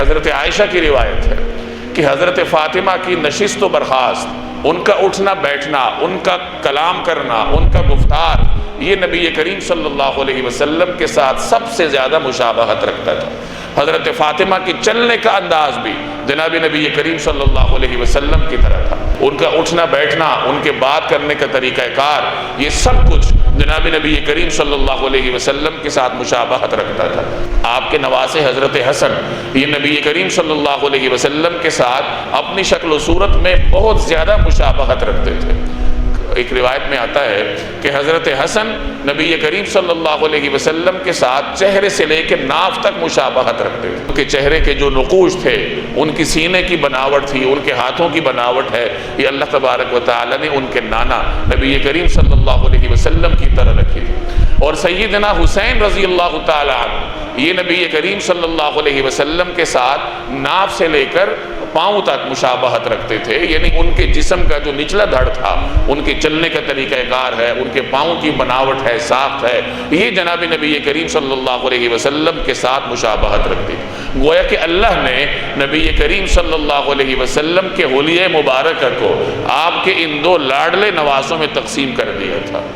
حضرت عائشہ کی روایت ہے کہ حضرت فاطمہ کی نشست و برخاست، ان کا اٹھنا بیٹھنا، ان کا کلام کرنا، ان کا گفتار، یہ نبی کریم صلی اللہ علیہ وسلم کے ساتھ سب سے زیادہ مشابہت رکھتا تھا۔ حضرت فاطمہ کی چلنے کا انداز بھی جناب نبی کریم صلی اللہ علیہ وسلم کی طرح تھا، ان کا اٹھنا بیٹھنا، ان کے بات کرنے کا طریقہ کار، یہ سب کچھ جناب نبی کریم صلی اللہ علیہ وسلم کے ساتھ مشابہت رکھتا تھا۔ آپ کے نواسے حضرت حسن، یہ نبی کریم صلی اللہ علیہ وسلم کے ساتھ اپنی شکل و صورت میں بہت زیادہ مشابہت رکھتے تھے۔ ایک روایت میں آتا ہے کہ حضرت حسن نبی کریم صلی اللہ علیہ وسلم کے ساتھ چہرے سے لے کے ناف تک مشابہت رکھتے تھے، کیونکہ چہرے کے جو نقوش تھے، ان کی سینے کی بناوٹ تھی، ان کے ہاتھوں کی بناوٹ ہے، یہ اللہ تبارک و تعالی نے ان کے نانا نبی کریم صلی اللہ علیہ وسلم کی طرح رکھی تھی۔ اور سیدنا حسین رضی اللہ تعالی عنہ، یہ نبی کریم صلی اللہ علیہ وسلم کے ساتھ ناف سے لے کر پاؤں تک مشابہت رکھتے تھے، یعنی ان کے جسم کا جو نچلا دھڑ تھا، ان کے چلنے کا طریقہ کار ہے، ان کے پاؤں کی بناوٹ ہے، ساخت ہے، یہ جناب نبی کریم صلی اللہ علیہ وسلم کے ساتھ مشابہت رکھتی تھی۔ گویا کہ اللہ نے نبی کریم صلی اللہ علیہ وسلم کے حلیہ مبارکہ کو آپ کے ان دو لاڈلے نواسوں میں تقسیم کر دیا تھا۔